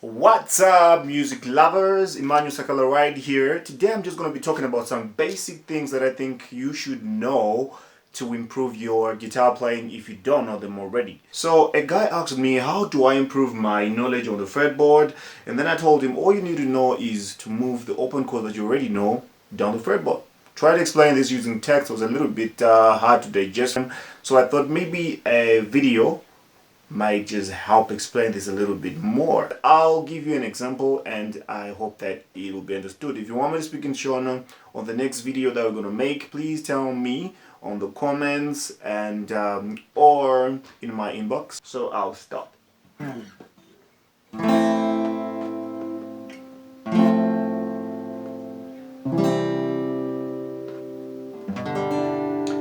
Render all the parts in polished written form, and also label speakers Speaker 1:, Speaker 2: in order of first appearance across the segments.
Speaker 1: What's up, music lovers? Emmanuel Sakala right here. Today I'm just going to be talking about some basic things that I think you should know to improve your guitar playing if you don't know them already. So a guy asked me, how do I improve my knowledge on the fretboard? And then I told him all you need to know is to move the open chord that you already know down the fretboard. Try to explain this using text was a little bit hard to digest, so I thought maybe a video might just help explain this a little bit more. I'll give you an example and I hope that it will be understood. If you want me to speak in Shona on the next video that we're going to make, please tell me on the comments and or in my inbox. So I'll start.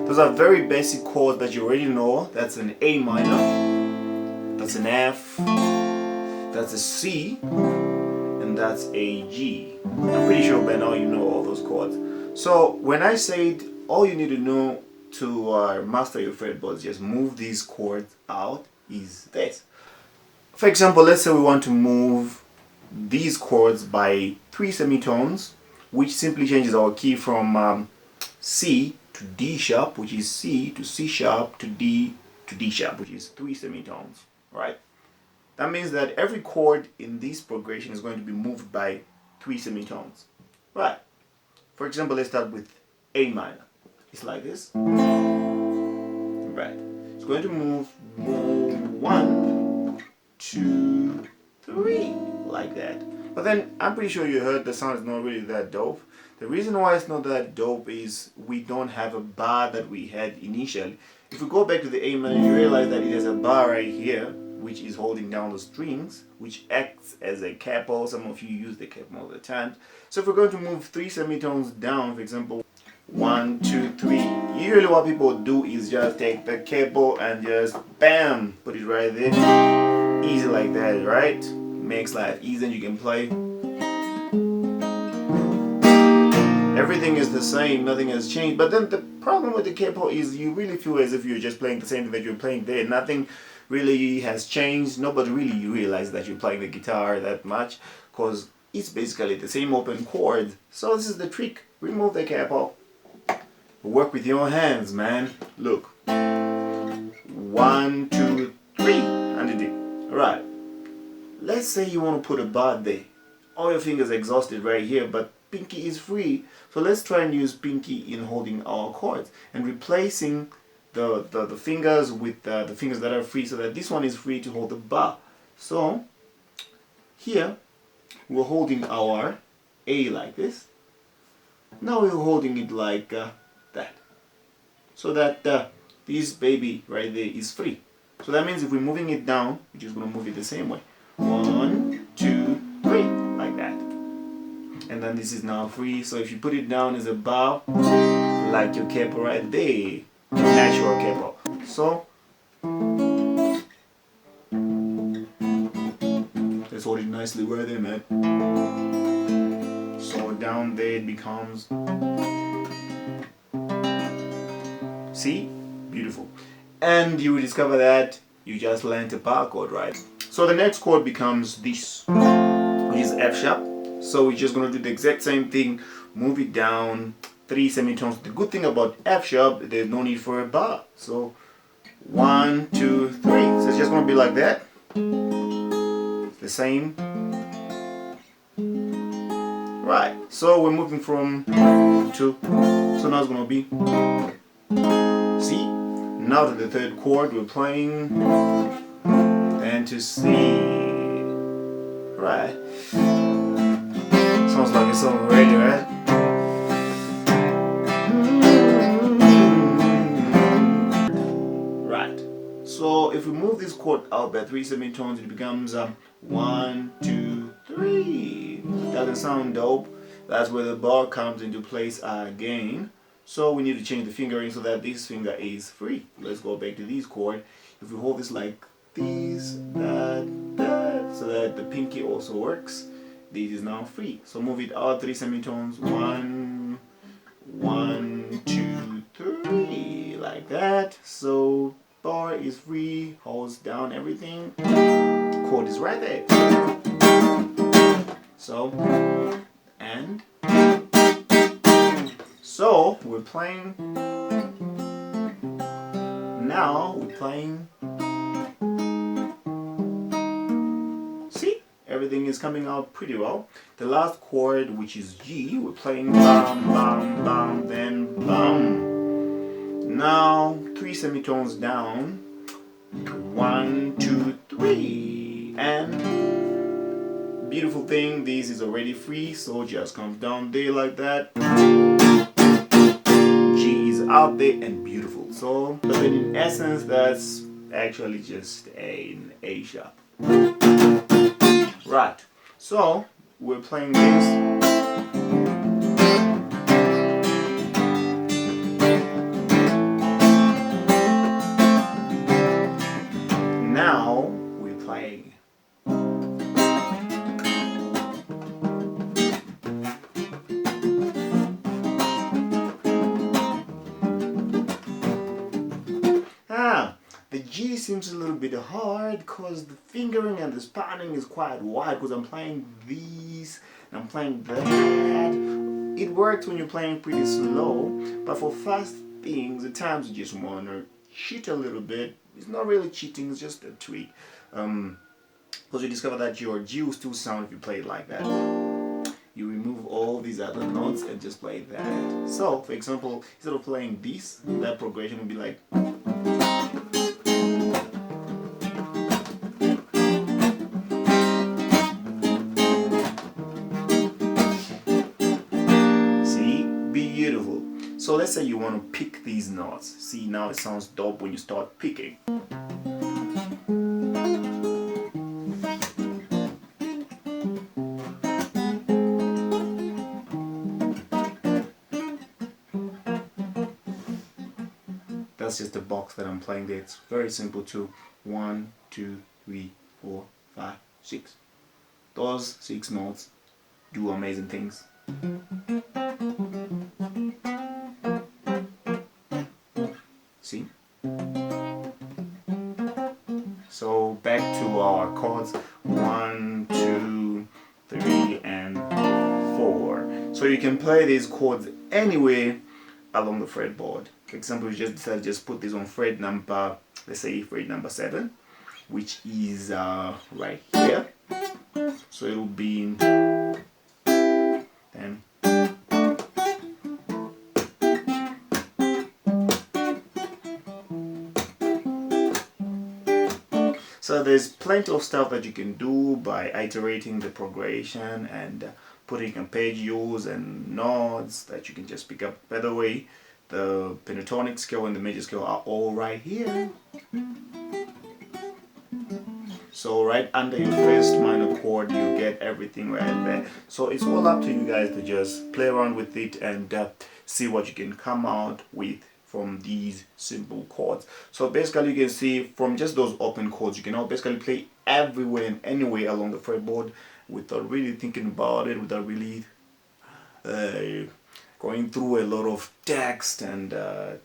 Speaker 1: Those are very basic chords that you already know. That's an A minor. That's an F, that's a C, and that's a G. I'm pretty sure by now you know all those chords. So when I said all you need to know to master your fretboards, just move these chords out, is this. For example, let's say we want to move these chords by 3 semitones, which simply changes our key from C to D sharp, which is C, to C sharp, to D sharp, which is 3 semitones. Right? That means that every chord in this progression is going to be moved by 3 semitones. Right? For example, let's start with A minor. It's like this. Right? It's going to move 1, 2, 3, like that. But then I'm pretty sure you heard the sound is not really that dope. The reason why it's not that dope is we don't have a bar that we had initially. If we go back to the A minor, you realize that it has a bar right here, which is holding down the strings, which acts as a capo. Some of you use the capo all the time. So if we're going to move 3 semitones down, for example, 1, 2, 3, usually what people do is just take the capo and just bam, put it right there. Easy like that, right? Makes life easy and you can play. Everything is the same, nothing has changed. But then the problem with the capo is you really feel as if you're just playing the same thing that you're playing there. Nothing really has changed. Nobody really realizes that you're playing the guitar that much because it's basically the same open chord. So this is the trick. Remove the capo. Work with your hands, man. Look. 1, 2, 3. And you did. Alright. Let's say you want to put a bar there. All your fingers exhausted right here, but pinky is free. So let's try and use pinky in holding our chords and replacing the fingers with the fingers that are free so that this one is free to hold the bar. So here we're holding our A like this. Now we're holding it like that. So that this baby right there is free. So that means if we're moving it down, we're just going to move it the same way. 1, 2, 3, like that. And then this is now free, so if you put it down as a bar, like your capo right there, natural capo. So let's hold it nicely right there, man. So down there it becomes, see, beautiful. And you will discover that you just learned a bar chord, right? So the next chord becomes this, which is F sharp. So we're just going to do the exact same thing, move it down 3 semitones. The good thing about F sharp, there's no need for a bar. So 1, 2, 3. So it's just going to be like that. The same. Right. So we're moving from 2. So now it's going to be C. Now to the third chord, we're playing. Then to C. Right. Sounds like a song already, right? Right. So if we move this chord out by 3 semitones, it becomes 1, 2, 3. Doesn't sound dope. That's where the bar comes into place again. So we need to change the fingering so that this finger is free. Let's go back to this chord. If we hold this like this, that, so that the pinky also works. This is now free. So move it out 3 semitones. 1, 1, 2, 3, like that. So bar is free, holds down everything. Chord is right there. So, and so we're playing. Now we're playing. See, everything is coming out pretty well. The last chord, which is G, we're playing bam, bam, bam, then bam. Now 3 semitones down. 1, 2, 3, and beautiful thing, this is already free, so just comes down there like that. G is out there and beautiful. So, but then in essence, that's actually just an A sharp. Right. So we're playing this. Now we're playing. The G seems a little bit hard because the fingering and the spanning is quite wide because I'm playing these and I'm playing that. It works when you're playing pretty slow, but for fast things, at times you just want to cheat a little bit. It's not really cheating, it's just a tweak. Because you discover that your G will still sound if you play it like that. You remove all these other notes and just play that. So, for example, instead of playing this, that progression would be like. See? Beautiful. So let's say you want to pick these notes. See, now it sounds dope when you start picking. That's just the box that I'm playing there. It's very simple too. 1, 2, 3, 4, 5, 6. Those 6 notes do amazing things. See? So back to our chords. 1, 2, 3, and 4. So you can play these chords anywhere along the fretboard. For example, you just decide to just put this on fret number, let's say fret number 7, which is right here. So it will be in 10. So there's plenty of stuff that you can do by iterating the progression and putting arpeggios and notes that you can just pick up. By the way, the pentatonic scale and the major scale are all right here. So right under your first minor chord, you get everything right there. So it's all up to you guys to just play around with it and see what you can come out with from these simple chords. So basically you can see from just those open chords, you can now basically play everywhere and anywhere along the fretboard without really thinking about it, without really going through a lot of text and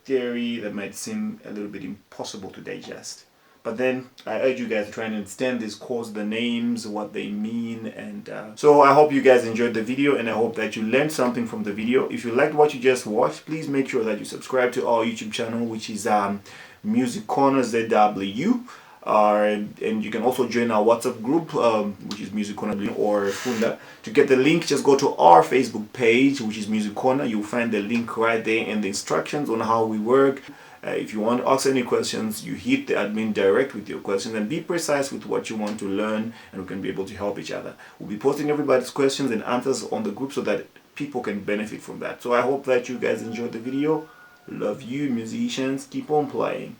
Speaker 1: theory that might seem a little bit impossible to digest. But then I urge you guys to try and understand these chords, the names, what they mean, and so I hope you guys enjoyed the video, and I hope that you learned something from the video. If you liked what you just watched, please make sure that you subscribe to our YouTube channel, which is Music Corner ZW. And you can also join our WhatsApp group, which is Music Corner or Funda. To get the link, just go to our Facebook page, which is Music Corner. You'll find the link right there and the instructions on how we work. If you want to ask any questions, you hit the admin direct with your questions and be precise with what you want to learn, and we can be able to help each other. We'll be posting everybody's questions and answers on the group so that people can benefit from that. So I hope that you guys enjoyed the video. Love you, musicians. Keep on playing.